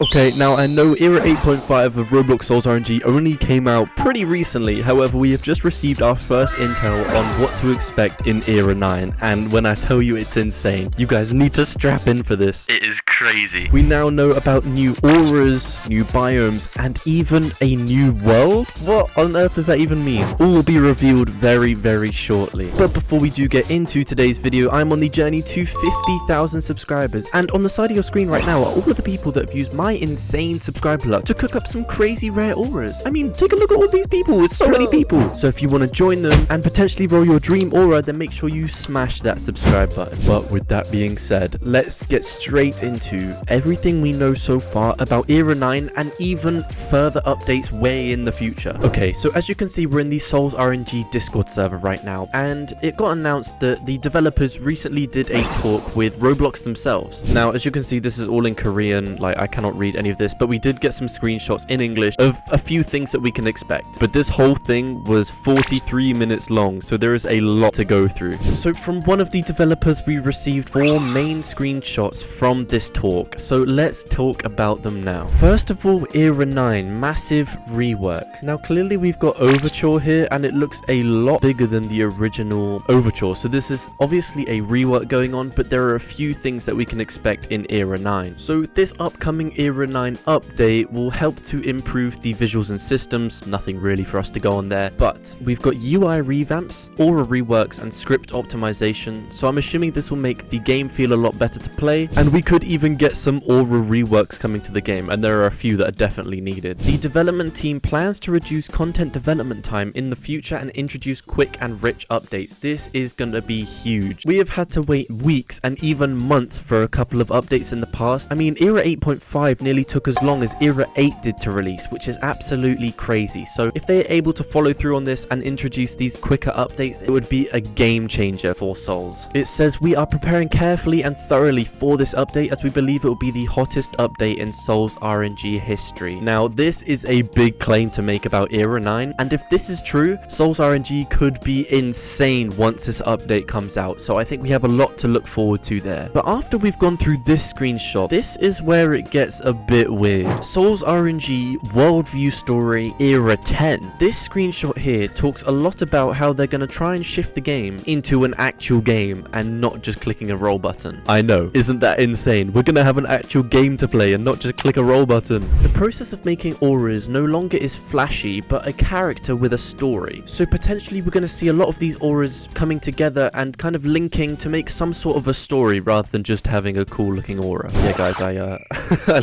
Okay, now I know Era 8.5 of Roblox SOL'S RNG only came out pretty recently, however we have just received our first intel on what to expect in Era 9, and when I tell you it's insane, you guys need to strap in for this. It is crazy. We now know about new auras, new biomes, and even a new world? What on earth does that even mean? All will be revealed very, very shortly. But before we do get into today's video, I'm on the journey to 50,000 subscribers, and on the side of your screen right now are all of the people that have used my insane subscriber luck to cook up some crazy rare auras. I mean, take a look at all these people. It's so many people. So if you want to join them and potentially roll your dream aura, then make sure you smash that subscribe button. But with that being said, let's get straight into everything we know so far about Era 9 and even further updates way in the future. Okay, so as you can see, we're in the SOL'S RNG Discord server right now, and it got announced that the developers recently did a talk with Roblox themselves. Now, as you can see, this is all in Korean. Like, I cannot read any of this, but we did get some screenshots in English of a few things that we can expect. But this whole thing was 43 minutes long, so there is a lot to go through. So from one of the developers, we received 4 main screenshots from this talk. So let's talk about them now. First of all, Era 9, massive rework. Now clearly we've got Overture here, and it looks a lot bigger than the original Overture. So this is obviously a rework going on, but there are a few things that we can expect in Era 9. So this upcoming Era 9 update will help to improve the visuals and systems. Nothing really for us to go on there, but we've got UI revamps, aura reworks, and script optimization. So I'm assuming this will make the game feel a lot better to play, and we could even get some aura reworks coming to the game, and there are a few that are definitely needed. The development team plans to reduce content development time in the future and introduce quick and rich updates. This is gonna be huge. We have had to wait weeks and even months for a couple of updates in the past. I mean, Era 8.5 nearly took as long as Era 8 did to release, which is absolutely crazy. So if they are able to follow through on this and introduce these quicker updates, it would be a game changer for Sols. It says, we are preparing carefully and thoroughly for this update as we believe it will be the hottest update in SOL'S RNG history. Now this is a big claim to make about Era 9, and if this is true, SOL'S RNG could be insane once this update comes out. So I think we have a lot to look forward to there. But after we've gone through this screenshot, this is where it gets a bit weird. SOL'S RNG Worldview Story Era 10. This screenshot here talks a lot about how they're going to try and shift the game into an actual game and not just clicking a roll button. I know, isn't that insane? We're going to have an actual game to play and not just click a roll button. The process of making auras no longer is flashy, but a character with a story. So potentially we're going to see a lot of these auras coming together and kind of linking to make some sort of a story rather than just having a cool looking aura. Yeah guys, I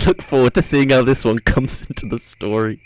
look forward to seeing how this one comes into the story.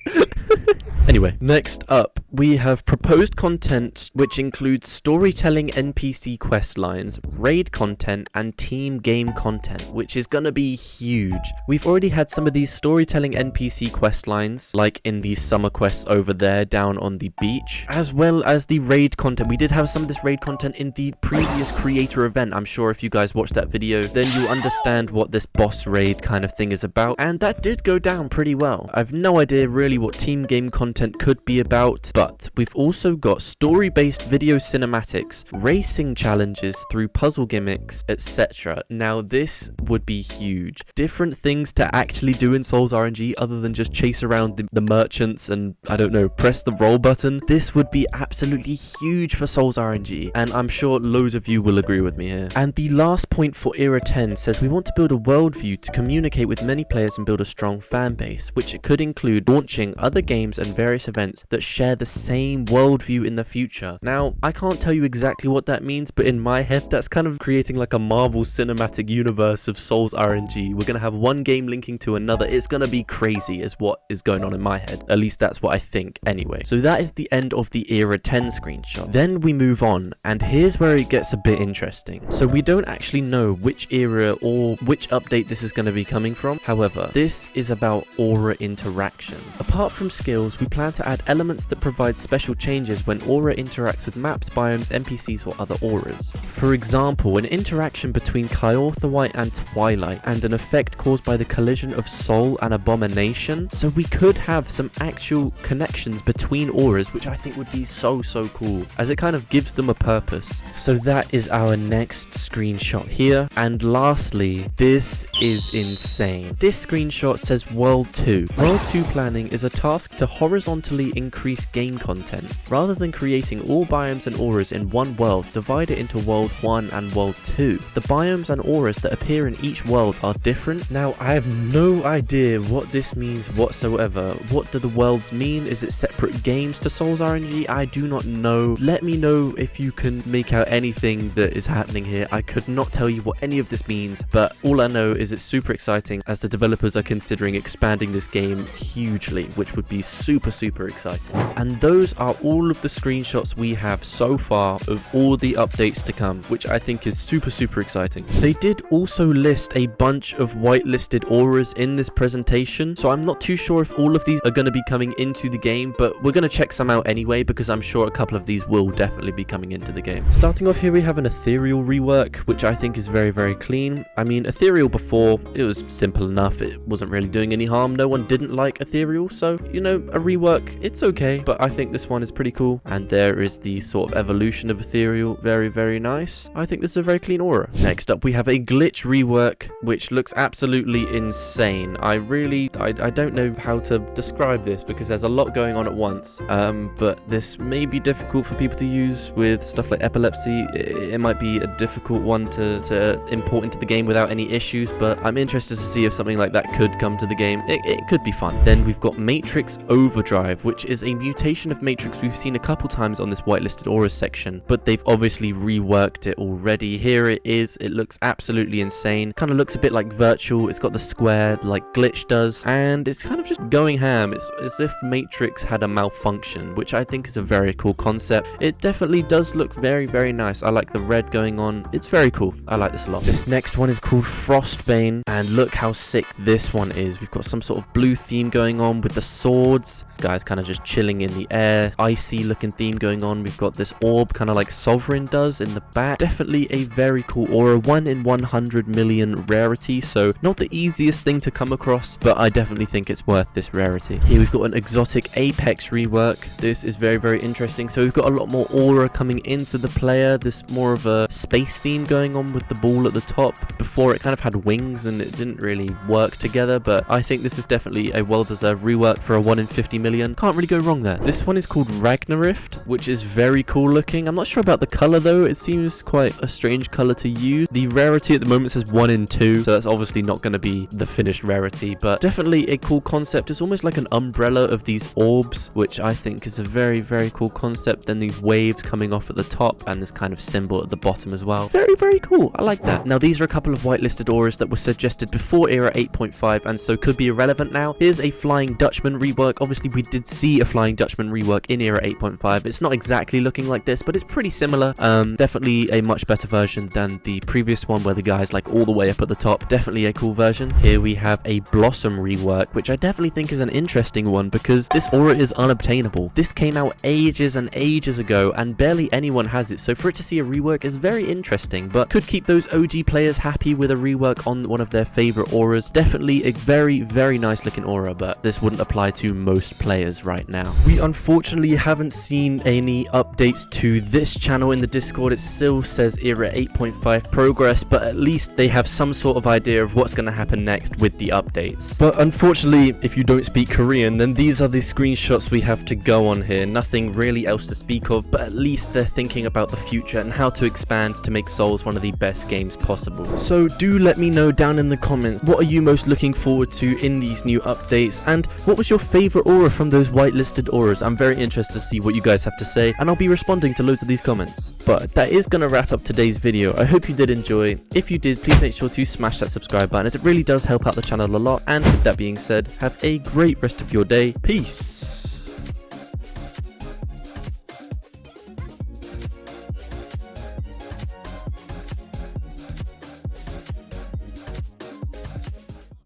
Anyway, next up, we have proposed content which includes storytelling NPC quest lines, raid content, and team game content, which is gonna be huge. We've already had some of these storytelling NPC quest lines, like in the summer quests over there down on the beach, as well as the raid content. We did have some of this raid content in the previous creator event. I'm sure if you guys watched that video, then you understand what this boss raid kind of thing is about, and that did go down pretty well. I've no idea really what team game content could be about, but we've also got story-based video cinematics, racing challenges through puzzle gimmicks, etc. Now this would be huge. Different things to actually do in SOL'S RNG other than just chase around the merchants and, I don't know, press the roll button. This would be absolutely huge for SOL'S RNG, and I'm sure loads of you will agree with me here. And the last point for Era 10 says we want to build a worldview to communicate with many players and build a strong fan base, which it could include launching other games and various events that share the same worldview in the future. Now, I can't tell you exactly what that means, but in my head, that's kind of creating like a Marvel cinematic universe of SOL'S RNG. We're gonna have one game linking to another. It's gonna be crazy is what is going on in my head. At least that's what I think anyway. So that is the end of the Era 10 screenshot. Then we move on, and here's where it gets a bit interesting. So we don't actually know which era or which update this is going to be coming from. However, this is about aura interaction. Apart from skills, we plan to add elements that provide special changes when Aura interacts with maps, biomes, NPCs or other auras. For example, an interaction between Kyorthawite and Twilight, and an effect caused by the collision of Soul and Abomination. So we could have some actual connections between auras, which I think would be so cool, as it kind of gives them a purpose. So that is our next screenshot here. And lastly, this is insane. This screenshot says World 2. World 2 planning is a task to horizontally increase game content. Rather than creating all biomes and auras in one world, divide it into World 1 and World 2. The biomes and auras that appear in each world are different. Now, I have no idea what this means whatsoever. What do the worlds mean? Is it separate games to SOL'S RNG? I do not know. Let me know if you can make out anything that is happening here. I could not tell you what any of this means, but all I know is it's super exciting as the developers are considering expanding this game hugely, which would be super exciting. And those are all of the screenshots we have so far of all the updates to come, which I think is super exciting. They did also list a bunch of whitelisted auras in this presentation, so I'm not too sure if all of these are going to be coming into the game, but we're going to check some out anyway, because I'm sure a couple of these will definitely be coming into the game. Starting off here, we have an ethereal rework, which I think is very clean. I mean, ethereal before, it was simple enough. It wasn't really doing any harm. No one didn't like ethereal, so, you know, a rework, it's okay, but I think this one is pretty cool. And there is the sort of evolution of ethereal. Very nice. I think this is a very clean aura. Next up, we have a glitch rework, which looks absolutely insane. I don't know how to describe this because there's a lot going on at once, but this may be difficult for people to use with stuff like epilepsy. It might be a difficult one to import into the game without any issues, but I'm interested to see if something like that could come to the game. It could be fun. Then we've got Matrix Overdrive, which is a mutation of Matrix we've seen a couple times on this whitelisted auras section, but they've obviously reworked it already. Here it is. It looks absolutely insane. Kind of looks a bit like Virtual. It's got the square like Glitch does, and it's kind of just going ham. It's as if Matrix had a malfunction, which I think is a very cool concept. It definitely does look very nice. I like the red going on. It's very cool. I like this a lot. This next one is called Frostbane, and look how sick this one is. We've got some sort of blue theme going on with the swords. This guy's kind of just chilling in the air. Icy looking theme going on. We've got this orb kind of like Sovereign does in the back. Definitely a very cool aura. 1 in 100 million rarity, so not the easiest thing to come across, but I definitely think it's worth this rarity. Here we've got an exotic Apex rework. This is very interesting. So we've got a lot more aura coming into the player. This more of a space theme going on with the ball at the top. Before it kind of had wings and it didn't really work together, but I think this is definitely a well-deserved rework for a 1 in 50 million. Can't really go wrong there. This one is called Ragnarift, which is very cool looking. I'm not sure about the color though. It seems quite a strange color to use. The rarity at the moment says 1 in 2, so that's obviously not going to be the finished rarity, but definitely a cool concept. It's almost like an umbrella of these orbs, which I think is a very cool concept. Then these waves coming off at the top and this kind of symbol at the bottom as well. Very cool. I like that. Now these are a couple of whitelisted auras that were suggested before Era 8.5 and so could be irrelevant now. Here's a Flying Dutchman rework. Obviously we did see a Flying Dutchman rework in Era 8.5. It's not exactly looking like this, but it's pretty similar. Definitely a much better version than the previous one where the guy's like all the way up at the top. Definitely a cool version. Here we have a Blossom rework, which I definitely think is an interesting one because this aura is unobtainable. This came out ages and ages ago and barely anyone has it, so for it to see a rework is very interesting, but could keep those OG players happy with a rework on one of their favorite auras. Definitely a very nice looking aura, but this wouldn't apply to most players right now. We unfortunately haven't seen any updates to this channel in the Discord. It still says Era 8.5 progress, but at least they have some sort of idea of what's going to happen next with the updates. But unfortunately, if you don't speak Korean, then these are the screenshots we have to go on here. Nothing really else to speak of, but at least they're thinking about the future and how to expand to make Souls one of the best games possible. So do let me know down in the comments, what are you most looking forward to in these new updates, and what was your favorite aura from those whitelisted auras? I'm very interested to see what you guys have to say, and I'll be responding to loads of these comments. But that is going to wrap up today's video. I hope you did enjoy. If you did, please make sure to smash that subscribe button, as it really does help out the channel a lot. And with that being said, have a great rest of your day. Peace.